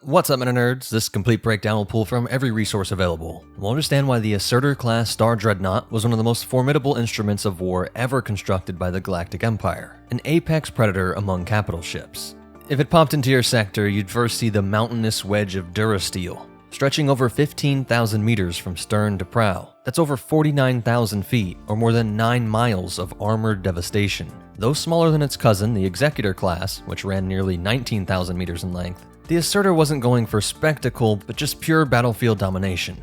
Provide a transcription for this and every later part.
What's up, Meta Nerds? This complete breakdown will pull from every resource available. We'll understand why the Assertor-class Star Dreadnought was one of the most formidable instruments of war ever constructed by the Galactic Empire, an apex predator among capital ships. If it popped into your sector, you'd first see the mountainous wedge of Durasteel, stretching over 15,000 meters from stern to prow. That's over 49,000 feet, or more than 9 miles of armored devastation. Though smaller than its cousin, the Executor class, which ran nearly 19,000 meters in length, the Assertor wasn't going for spectacle, but just pure battlefield domination.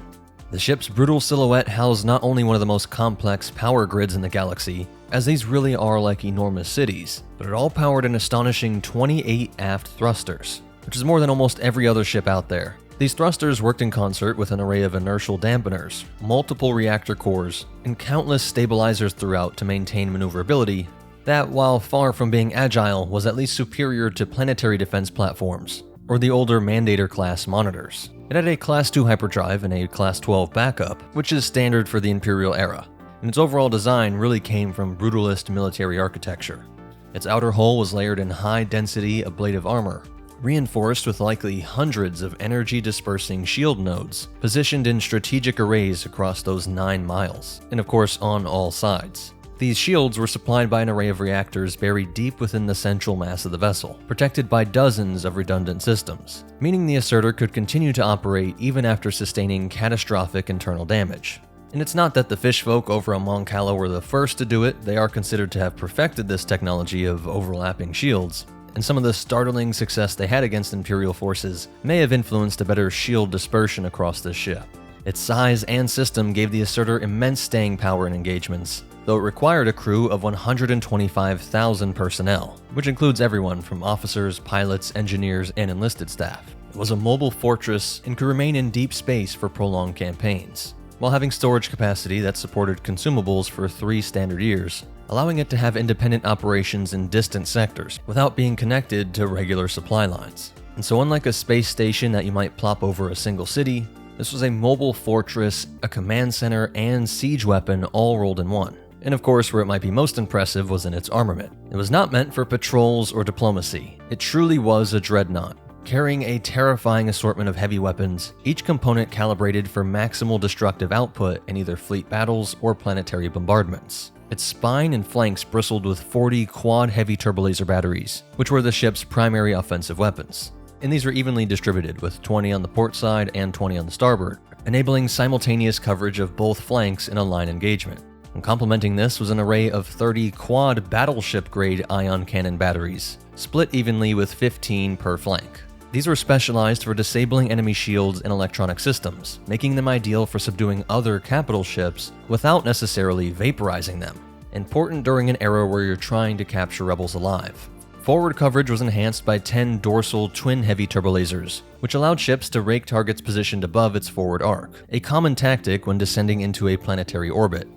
The ship's brutal silhouette housed not only one of the most complex power grids in the galaxy, as these really are like enormous cities, but it all powered an astonishing 28 aft thrusters, which is more than almost every other ship out there. These thrusters worked in concert with an array of inertial dampeners, multiple reactor cores, and countless stabilizers throughout to maintain maneuverability that, while far from being agile, was at least superior to planetary defense platforms, or the older venator-class monitors. It had a Class 2 hyperdrive and a Class 12 backup, which is standard for the Imperial era, and its overall design really came from brutalist military architecture. Its outer hull was layered in high-density ablative armor, reinforced with likely hundreds of energy-dispersing shield nodes, positioned in strategic arrays across those 9 miles, and of course on all sides. These shields were supplied by an array of reactors buried deep within the central mass of the vessel, protected by dozens of redundant systems, meaning the Assertor could continue to operate even after sustaining catastrophic internal damage. And it's not that the fishfolk over on Mon Cala were the first to do it, they are considered to have perfected this technology of overlapping shields, and some of the startling success they had against Imperial forces may have influenced a better shield dispersion across this ship. Its size and system gave the Assertor immense staying power in engagements, though it required a crew of 125,000 personnel, which includes everyone from officers, pilots, engineers, and enlisted staff. It was a mobile fortress and could remain in deep space for prolonged campaigns, while having storage capacity that supported consumables for 3 standard years, allowing it to have independent operations in distant sectors without being connected to regular supply lines. And so unlike a space station that you might plop over a single city, this was a mobile fortress, a command center, and siege weapon all rolled in one. And of course, where it might be most impressive was in its armament. It was not meant for patrols or diplomacy. It truly was a dreadnought, carrying a terrifying assortment of heavy weapons, each component calibrated for maximal destructive output in either fleet battles or planetary bombardments. Its spine and flanks bristled with 40 quad heavy turbolaser batteries, which were the ship's primary offensive weapons. And these were evenly distributed, with 20 on the port side and 20 on the starboard, enabling simultaneous coverage of both flanks in a line engagement. And complementing this was an array of 30 quad battleship-grade ion cannon batteries, split evenly with 15 per flank. These were specialized for disabling enemy shields and electronic systems, making them ideal for subduing other capital ships without necessarily vaporizing them, important during an era where you're trying to capture rebels alive. Forward coverage was enhanced by 10 dorsal twin-heavy turbolasers, which allowed ships to rake targets positioned above its forward arc, a common tactic when descending into a planetary orbit.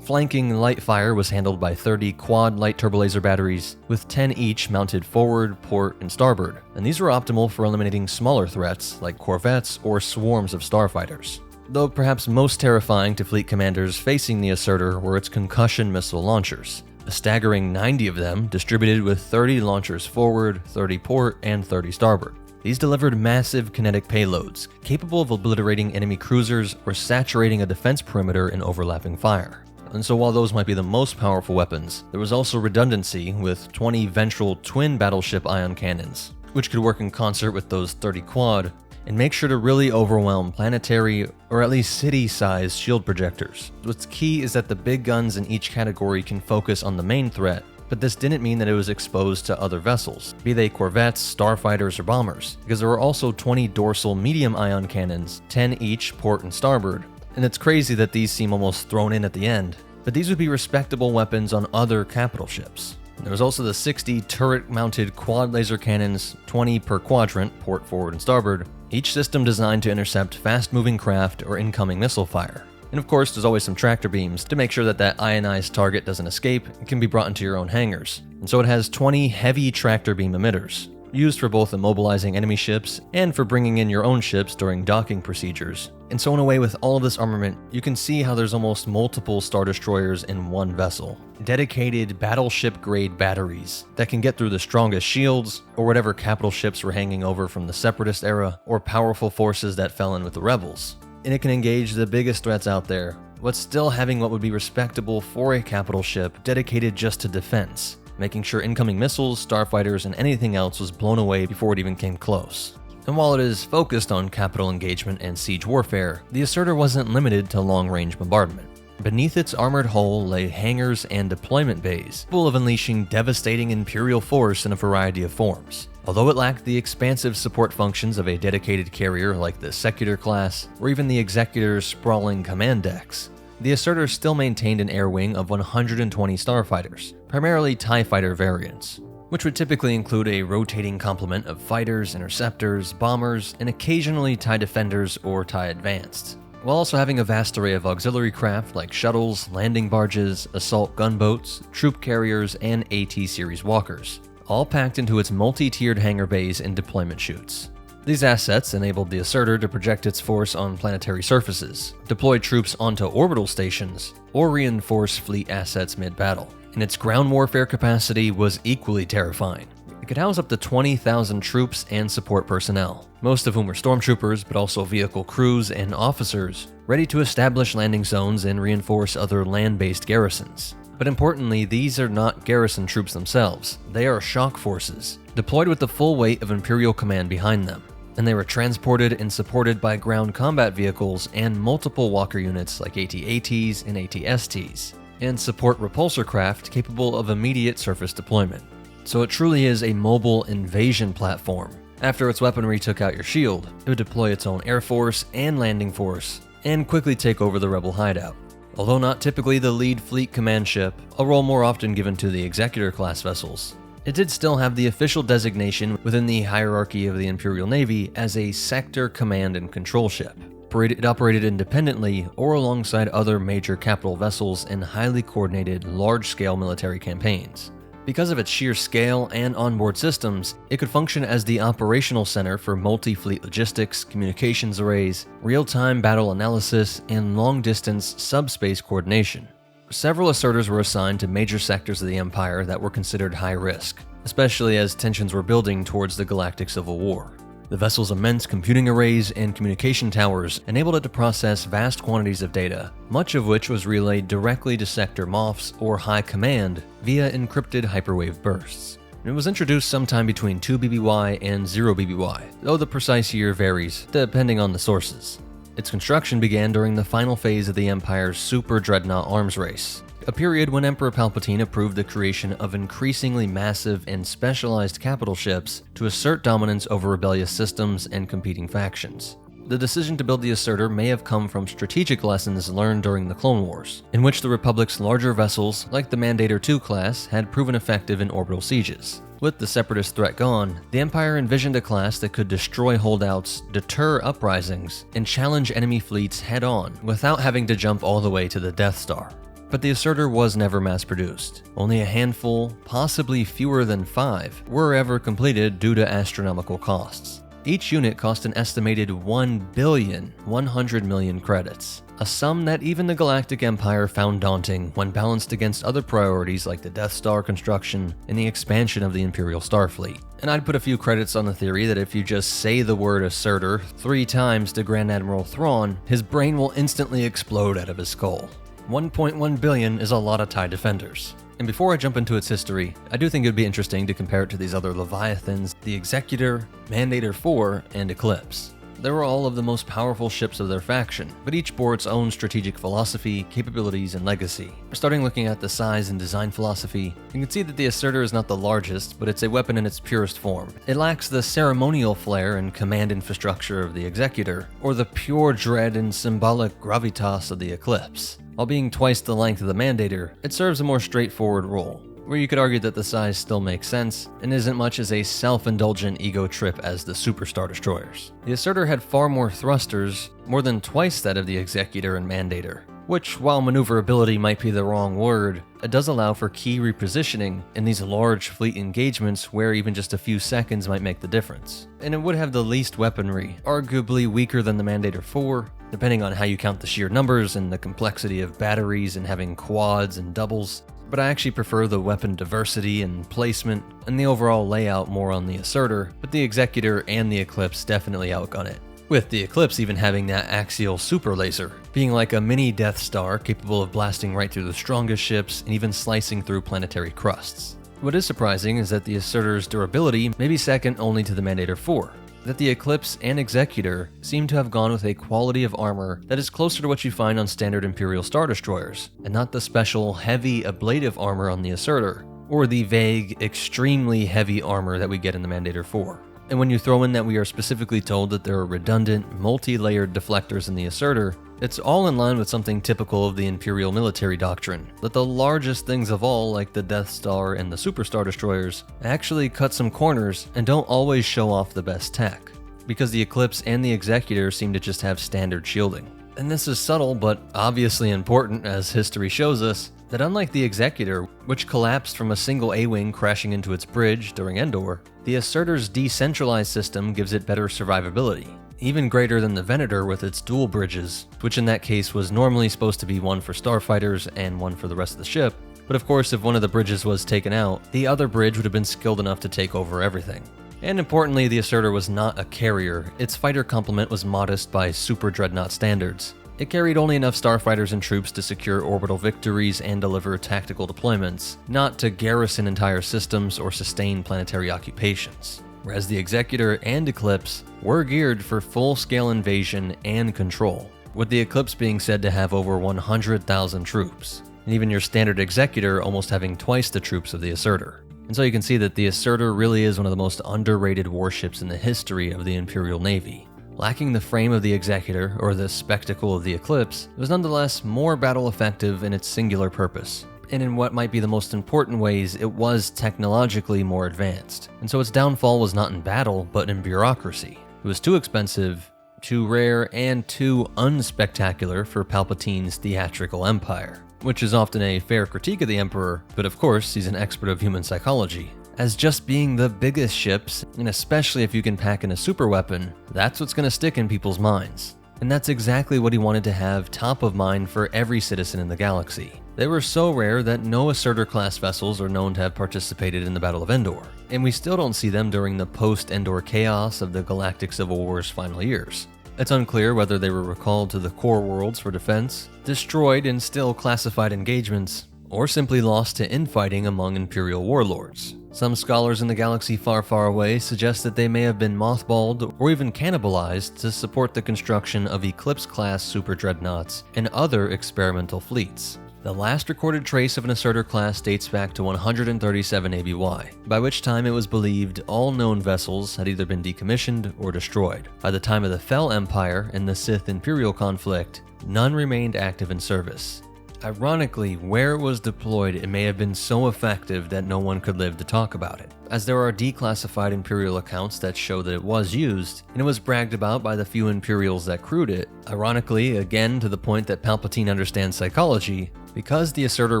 Flanking light fire was handled by 30 quad light turbolaser batteries, with 10 each mounted forward, port, and starboard, and these were optimal for eliminating smaller threats like corvettes or swarms of starfighters. Though perhaps most terrifying to fleet commanders facing the Assertor were its concussion missile launchers, a staggering 90 of them distributed with 30 launchers forward, 30 port, and 30 starboard. These delivered massive kinetic payloads, capable of obliterating enemy cruisers or saturating a defense perimeter in overlapping fire. And so while those might be the most powerful weapons, there was also redundancy with 20 ventral twin battleship ion cannons, which could work in concert with those 30 quad and make sure to really overwhelm planetary or at least city-sized shield projectors. What's key is that the big guns in each category can focus on the main threat, but this didn't mean that it was exposed to other vessels, be they corvettes, starfighters, or bombers, because there were also 20 dorsal medium ion cannons, 10 each port and starboard. And it's crazy that these seem almost thrown in at the end, but these would be respectable weapons on other capital ships. There was also the 60 turret-mounted quad laser cannons, 20 per quadrant, port, forward, and starboard, each system designed to intercept fast-moving craft or incoming missile fire. And of course, there's always some tractor beams to make sure that that ionized target doesn't escape and can be brought into your own hangars. And so it has 20 heavy tractor beam emitters, used for both immobilizing enemy ships and for bringing in your own ships during docking procedures. And so in a way, with all of this armament, you can see how there's almost multiple Star Destroyers in one vessel. Dedicated battleship-grade batteries that can get through the strongest shields, or whatever capital ships were hanging over from the Separatist era, or powerful forces that fell in with the Rebels. And it can engage the biggest threats out there, but still having what would be respectable for a capital ship dedicated just to defense, making sure incoming missiles, starfighters, and anything else was blown away before it even came close. And while it is focused on capital engagement and siege warfare, the Assertor wasn't limited to long-range bombardment. Beneath its armored hull lay hangars and deployment bays, capable of unleashing devastating Imperial force in a variety of forms. Although it lacked the expansive support functions of a dedicated carrier like the Executor-class, or even the Executor's sprawling command decks, the Assertor still maintained an air wing of 120 starfighters, primarily TIE fighter variants, which would typically include a rotating complement of fighters, interceptors, bombers, and occasionally TIE defenders or TIE advanced, while also having a vast array of auxiliary craft like shuttles, landing barges, assault gunboats, troop carriers, and AT-series walkers, all packed into its multi-tiered hangar bays and deployment chutes. These assets enabled the Assertor to project its force on planetary surfaces, deploy troops onto orbital stations, or reinforce fleet assets mid-battle. And its ground warfare capacity was equally terrifying. It could house up to 20,000 troops and support personnel, most of whom were stormtroopers, but also vehicle crews and officers, ready to establish landing zones and reinforce other land-based garrisons. But importantly, these are not garrison troops themselves. They are shock forces, deployed with the full weight of Imperial command behind them. And they were transported and supported by ground combat vehicles and multiple walker units like AT-ATs and AT-STs, and support repulsor craft capable of immediate surface deployment. So it truly is a mobile invasion platform. After its weaponry took out your shield, it would deploy its own air force and landing force, and quickly take over the rebel hideout. Although not typically the lead fleet command ship, a role more often given to the Executor-class vessels, it did still have the official designation within the hierarchy of the Imperial Navy as a sector command and control ship. It operated independently or alongside other major capital vessels in highly coordinated, large-scale military campaigns. Because of its sheer scale and onboard systems, it could function as the operational center for multi-fleet logistics, communications arrays, real-time battle analysis, and long-distance subspace coordination. Several Assertors were assigned to major sectors of the Empire that were considered high risk, especially as tensions were building towards the Galactic Civil War. The vessel's immense computing arrays and communication towers enabled it to process vast quantities of data, much of which was relayed directly to Sector MOFs or High Command via encrypted hyperwave bursts. It was introduced sometime between 2 BBY and 0 BBY, though the precise year varies depending on the sources. Its construction began during the final phase of the Empire's Super Dreadnought arms race, a period when Emperor Palpatine approved the creation of increasingly massive and specialized capital ships to assert dominance over rebellious systems and competing factions. The decision to build the Assertor may have come from strategic lessons learned during the Clone Wars, in which the Republic's larger vessels, like the Mandator II class, had proven effective in orbital sieges. With the Separatist threat gone, the Empire envisioned a class that could destroy holdouts, deter uprisings, and challenge enemy fleets head-on without having to jump all the way to the Death Star. But the Assertor was never mass-produced. Only a handful, possibly fewer than 5, were ever completed due to astronomical costs. Each unit cost an estimated 1,100 million credits, a sum that even the Galactic Empire found daunting when balanced against other priorities like the Death Star construction and the expansion of the Imperial Starfleet. And I'd put a few credits on the theory that if you just say the word Assertor 3 times to Grand Admiral Thrawn, his brain will instantly explode out of his skull. 1.1 billion is a lot of TIE defenders. And before I jump into its history, I do think it would be interesting to compare it to these other Leviathans, the Executor, Mandator IV, and Eclipse. They were all of the most powerful ships of their faction, but each bore its own strategic philosophy, capabilities, and legacy. Starting looking at the size and design philosophy, you can see that the Assertor is not the largest, but it's a weapon in its purest form. It lacks the ceremonial flair and command infrastructure of the Executor, or the pure dread and symbolic gravitas of the Eclipse. While being twice the length of the Mandator, it serves a more straightforward role, where you could argue that the size still makes sense and isn't much as a self-indulgent ego trip as the Super Star Destroyers. The Assertor had far more thrusters, more than twice that of the Executor and Mandator, which, while maneuverability might be the wrong word, it does allow for key repositioning in these large fleet engagements where even just a few seconds might make the difference. And it would have the least weaponry, arguably weaker than the Mandator 4, depending on how you count the sheer numbers and the complexity of batteries and having quads and doubles. But I actually prefer the weapon diversity and placement and the overall layout more on the Assertor, but the Executor and the Eclipse definitely outgun it. With the Eclipse even having that axial super laser, being like a mini Death Star capable of blasting right through the strongest ships and even slicing through planetary crusts. What is surprising is that the Assertor's durability may be second only to the Mandator 4, that the Eclipse and Executor seem to have gone with a quality of armor that is closer to what you find on standard Imperial Star Destroyers, and not the special heavy ablative armor on the Assertor, or the vague, extremely heavy armor that we get in the Mandator 4. And when you throw in that we are specifically told that there are redundant, multi-layered deflectors in the Assertor, it's all in line with something typical of the Imperial military doctrine, that the largest things of all, like the Death Star and the Super Star Destroyers, actually cut some corners and don't always show off the best tech, because the Eclipse and the Executor seem to just have standard shielding. And this is subtle, but obviously important, as history shows us, that unlike the Executor, which collapsed from a single A-wing crashing into its bridge during Endor, the Assertor's decentralized system gives it better survivability, even greater than the Venator with its dual bridges, which in that case was normally supposed to be one for starfighters and one for the rest of the ship. But of course, if one of the bridges was taken out, the other bridge would have been skilled enough to take over everything. And importantly, the Assertor was not a carrier. Its fighter complement was modest by super dreadnought standards. It carried only enough starfighters and troops to secure orbital victories and deliver tactical deployments, not to garrison entire systems or sustain planetary occupations. Whereas the Executor and Eclipse were geared for full-scale invasion and control, with the Eclipse being said to have over 100,000 troops, and even your standard Executor almost having twice the troops of the Assertor. And so you can see that the Assertor really is one of the most underrated warships in the history of the Imperial Navy. Lacking the frame of the Executor, or the spectacle of the Eclipse, it was nonetheless more battle effective in its singular purpose, and in what might be the most important ways, it was technologically more advanced. And so its downfall was not in battle, but in bureaucracy. It was too expensive, too rare, and too unspectacular for Palpatine's theatrical empire, which is often a fair critique of the Emperor, but of course he's an expert of human psychology. As just being the biggest ships, and especially if you can pack in a super weapon, that's what's going to stick in people's minds. And that's exactly what he wanted to have top of mind for every citizen in the galaxy. They were so rare that no Assertor-class vessels are known to have participated in the Battle of Endor, and we still don't see them during the post-Endor chaos of the Galactic Civil War's final years. It's unclear whether they were recalled to the core worlds for defense, destroyed in still classified engagements, or simply lost to infighting among Imperial warlords. Some scholars in the galaxy far, far away suggest that they may have been mothballed or even cannibalized to support the construction of Eclipse-class super dreadnoughts and other experimental fleets. The last recorded trace of an Assertor-class dates back to 137 ABY, by which time it was believed all known vessels had either been decommissioned or destroyed. By the time of the Fel Empire and the Sith-Imperial conflict, none remained active in service. Ironically, where it was deployed, it may have been so effective that no one could live to talk about it, as there are declassified Imperial accounts that show that it was used, and it was bragged about by the few Imperials that crewed it. Ironically, again to the point that Palpatine understands psychology, because the Assertor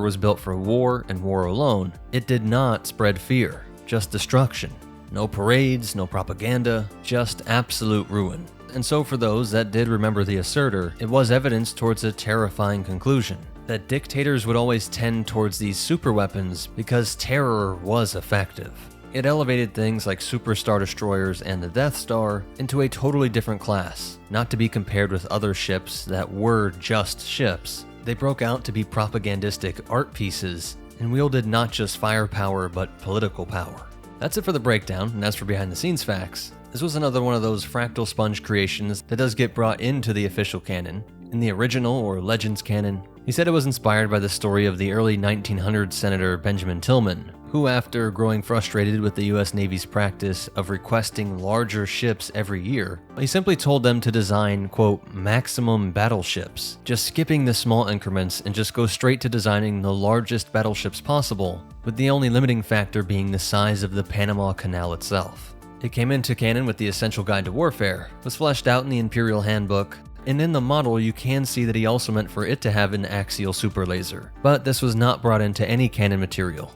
was built for war and war alone, it did not spread fear, just destruction. No parades, no propaganda, just absolute ruin. And so for those that did remember the Assertor, it was evidence towards a terrifying conclusion, that dictators would always tend towards these super weapons because terror was effective. It elevated things like Super Star Destroyers and the Death Star into a totally different class, not to be compared with other ships that were just ships. They broke out to be propagandistic art pieces and wielded not just firepower but political power. That's it for the breakdown, and as for behind the scenes facts, this was another one of those fractal sponge creations that does get brought into the official canon. In the original or Legends canon, he said it was inspired by the story of the early 1900s Senator Benjamin Tillman, who, after growing frustrated with the US Navy's practice of requesting larger ships every year, he simply told them to design, quote, maximum battleships, just skipping the small increments and just go straight to designing the largest battleships possible, with the only limiting factor being the size of the Panama Canal itself. It came into canon with the Essential Guide to Warfare, was fleshed out in the Imperial Handbook, And in the model, you can see that he also meant for it to have an axial super laser, but this was not brought into any canon material.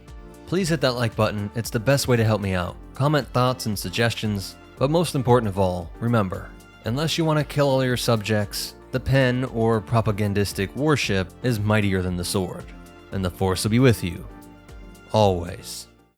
Please hit that like button, it's the best way to help me out. Comment thoughts and suggestions, but most important of all, remember, unless you want to kill all your subjects, the pen or propagandistic warship is mightier than the sword, and the Force will be with you, always.